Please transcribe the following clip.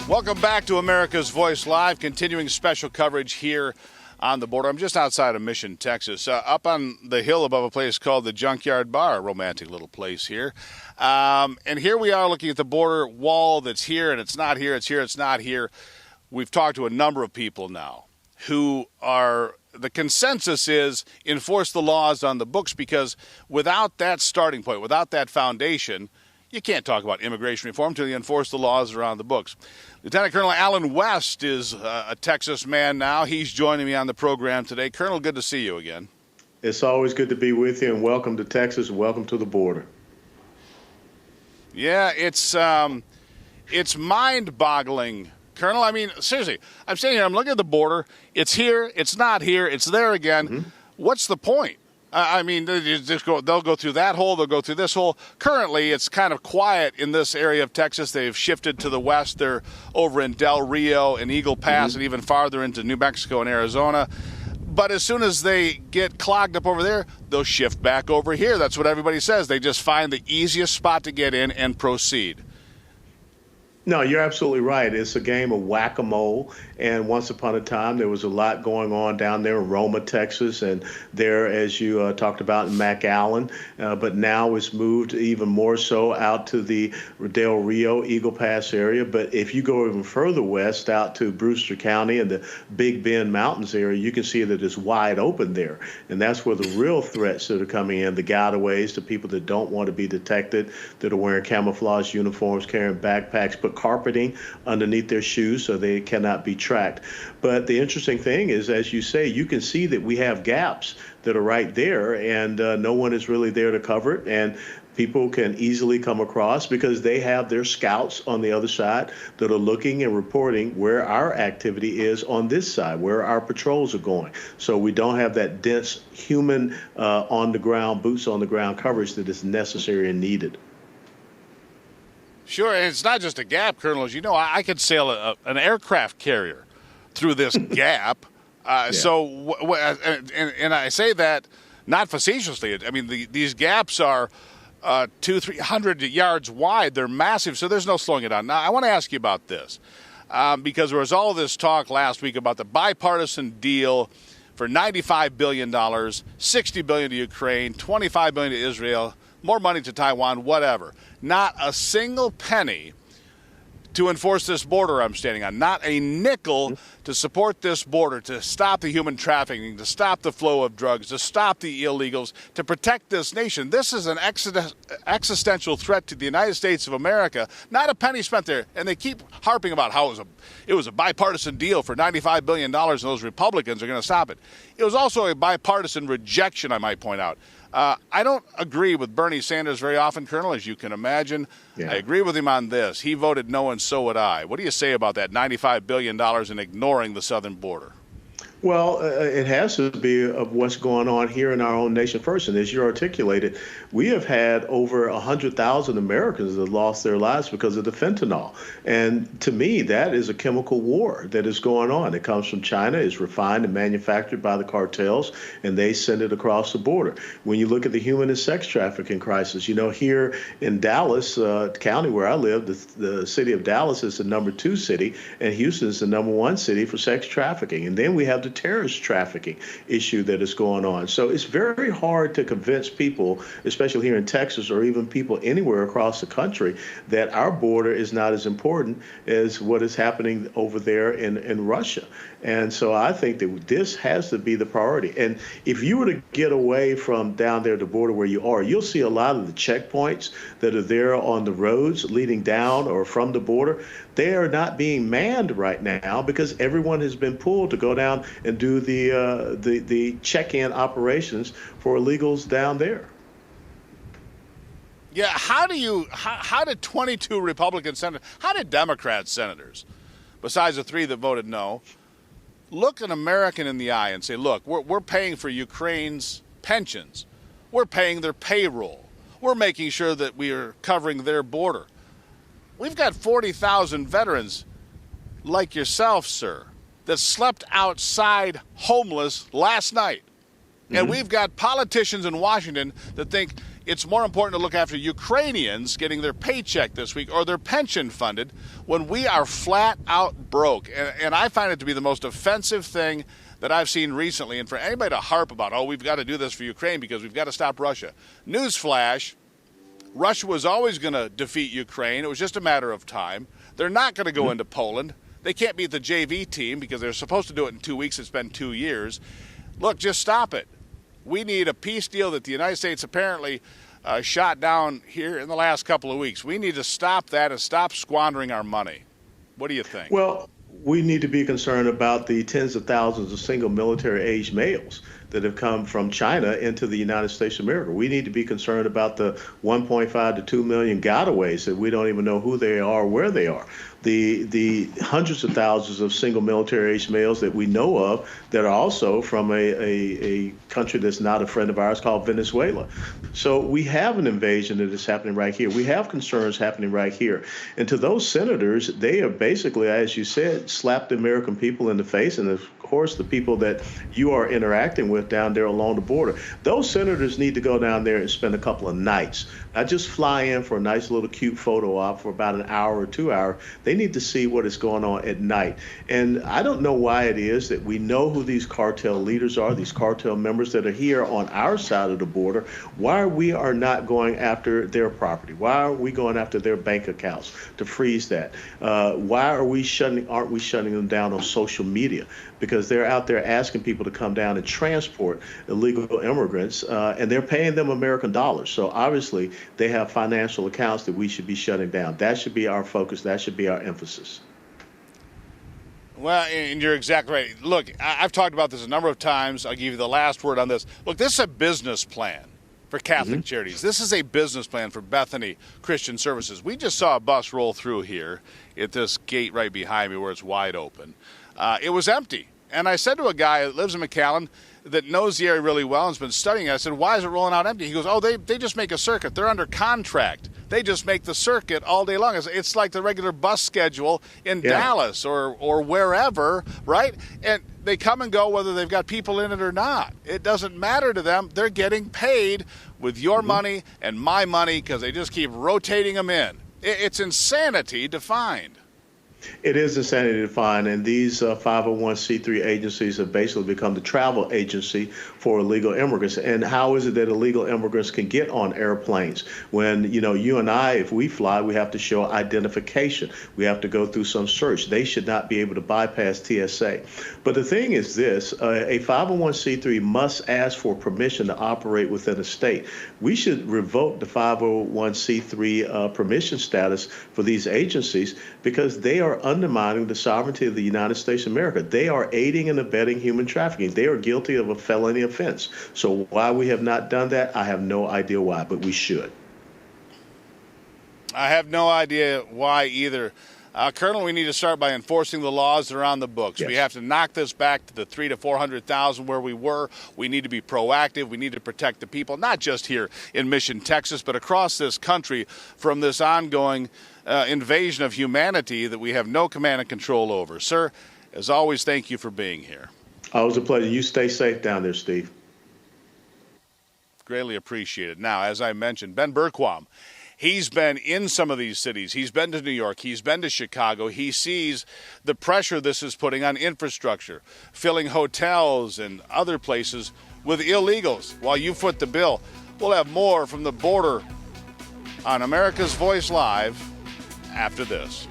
Welcome back to America's Voice Live, continuing special coverage here on the border. I'm just outside of Mission, Texas, up on the hill above a place called the Junkyard Bar, a romantic little place here. And here we are looking at the border wall that's here, and it's not here, it's here, it's not here. We've talked to a number of people now who are, the consensus is enforce the laws on the books, because without that starting point, without that foundation, you can't talk about immigration reform until you enforce the laws around the books. Lieutenant Colonel Alan West is a Texas man now. He's joining me on the program today. Colonel, good to see you again. It's always good to be with you, and welcome to Texas, and welcome to the border. Yeah, it's mind-boggling, Colonel. I mean, seriously, I'm sitting here, I'm looking at the border. It's here, it's not here, it's there again. Mm-hmm. What's the point? I mean, they'll go through that hole, they'll go through this hole. Currently, it's kind of quiet in this area of Texas. They've shifted to the west. They're over in Del Rio and Eagle Pass, and even farther into New Mexico and Arizona. But as soon as they get clogged up over there, they'll shift back over here. That's what everybody says. They just find the easiest spot to get in and proceed. No, you're absolutely right. It's a game of whack-a-mole, and once upon a time there was a lot going on down there in Roma, Texas, and there, as you talked about, in McAllen, but now it's moved even more so out to the Del Rio, Eagle Pass area. But if you go even further west out to Brewster County and the Big Bend Mountains area, you can see that it's wide open there, and that's where the real threats that are coming in, the gotaways, the people that don't want to be detected, that are wearing camouflage uniforms, carrying backpacks, but carpeting underneath their shoes so they cannot be tracked. But the interesting thing is, as you say, you can see that we have gaps that are right there, and no one is really there to cover it. And people can easily come across because they have their scouts on the other side that are looking and reporting where our activity is on this side, where our patrols are going. So we don't have that dense human on the ground, boots on the ground coverage that is necessary and needed. Sure, and it's not just a gap, Colonel. As you know, I could sail an aircraft carrier through this gap. Yeah. So, and I say that not facetiously. I mean, these gaps are 200-300 yards wide. They're massive, so there's no slowing it down. Now, I want to ask you about this, because there was all this talk last week about the bipartisan deal for $95 billion, $60 billion to Ukraine, $25 billion to Israel, more money to Taiwan, whatever. Not a single penny to enforce this border I'm standing on. Not a nickel to support this border, to stop the human trafficking, to stop the flow of drugs, to stop the illegals, to protect this nation. This is an existential threat to the United States of America. Not a penny spent there. And they keep harping about how it was a bipartisan deal for $95 billion and those Republicans are going to stop it. It was also a bipartisan rejection, I might point out. I don't agree with Bernie Sanders very often, Colonel, as you can imagine. Yeah. I agree with him on this. He voted no, and so would I. What do you say about that $95 billion and ignoring the southern border? Well, it has to be of what's going on here in our own nation first. And as you articulated, we have had over 100,000 Americans that have lost their lives because of the fentanyl. And to me, that is a chemical war that is going on. It comes from China, is refined and manufactured by the cartels, and they send it across the border. When you look at the human and sex trafficking crisis, you know, here in Dallas County, where I live, the city of Dallas is the number 2 city, and Houston is the number 1 city for sex trafficking. And then we have the terrorist trafficking issue that is going on. So it's very hard to convince people, especially here in Texas or even people anywhere across the country, that our border is not as important as what is happening over there in Russia. And so I think that this has to be the priority. And if you were to get away from down there at the border where you are, you'll see a lot of the checkpoints that are there on the roads leading down or from the border. They are not being manned right now because everyone has been pulled to go down and do the check-in operations for illegals down there. Yeah, how did 22 Republican senators, how did Democrat senators, besides the 3 that voted no, look an American in the eye and say, look, we're paying for Ukraine's pensions. We're paying their payroll. We're making sure that we are covering their border. We've got 40,000 veterans like yourself, sir, that slept outside homeless last night. Mm-hmm. And we've got politicians in Washington that think it's more important to look after Ukrainians getting their paycheck this week or their pension funded when we are flat out broke. And I find it to be the most offensive thing that I've seen recently. And for anybody to harp about, oh, we've got to do this for Ukraine because we've got to stop Russia. Newsflash, Russia was always going to defeat Ukraine. It was just a matter of time. They're not going to go into Poland. They can't beat the JV team because they're supposed to do it in 2 weeks. It's been 2 years. Look, just stop it. We need a peace deal that the United States apparently shot down here in the last couple of weeks. We need to stop that and stop squandering our money. What do you think? Well, we need to be concerned about the tens of thousands of single military-age males that have come from China into the United States of America. We need to be concerned about the 1.5 to 2 million gotaways that we don't even know who they are or where they are. The hundreds of thousands of single military-age males that we know of that are also from a country that's not a friend of ours called Venezuela. So we have an invasion that is happening right here. We have concerns happening right here. And to those senators, they are basically, as you said, slapped the American people in the face, and of course the people that you are interacting with down there along the border. Those senators need to go down there and spend a couple of nights, not just fly in for a nice little cute photo op for about an hour or 2 hours. They need to see what is going on at night. And I don't know why it is that we know who these cartel leaders are, these cartel members that are here on our side of the border. Why we are not going after their property? Why are we going after their bank accounts to freeze that? Why aren't we shutting them down on social media? Because they're out there asking people to come down and transport illegal immigrants, and they're paying them American dollars. So obviously they have financial accounts that we should be shutting down. That should be our focus. That should be our emphasis. Well, and you're exactly right. Look, I've talked about this a number of times. I'll give you the last word on this. Look, this is a business plan for Catholic Charities. This is a business plan for Bethany Christian Services. We just saw a bus roll through here at this gate right behind me where it's wide open. It was empty. And I said to a guy that lives in McAllen that knows the area really well and's been studying it, I said, why is it rolling out empty? He goes, oh, they just make a circuit. They're under contract. They just make the circuit all day long. It's like the regular bus schedule in Dallas or wherever, right? And they come and go whether they've got people in it or not. It doesn't matter to them. They're getting paid with your money and my money because they just keep rotating them in. It's insanity defined. It is insanity defined, and these 501c3 agencies have basically become the travel agency for illegal immigrants. And how is it that illegal immigrants can get on airplanes when, you and I, if we fly, we have to show identification. We have to go through some search. They should not be able to bypass TSA. But the thing is this, a 501c3 must ask for permission to operate within a state. We should revoke the 501c3 permission status for these agencies because they are undermining the sovereignty of the United States of America. They are aiding and abetting human trafficking. They are guilty of a felony offense. So why we have not done that, I have no idea why, but we should. I have no idea why either. Colonel, we need to start by enforcing the laws that are on the books. Yes. We have to knock this back to the 300,000 to 400,000 where we were. We need to be proactive. We need to protect the people, not just here in Mission, Texas, but across this country from this ongoing invasion of humanity that we have no command and control over. Sir, as always, thank you for being here. Always a pleasure. You stay safe down there, Steve. Greatly appreciated. Now, as I mentioned, Ben Berquam, he's been in some of these cities. He's been to New York. He's been to Chicago. He sees the pressure this is putting on infrastructure, filling hotels and other places with illegals while you foot the bill. We'll have more from the border on America's Voice Live after this.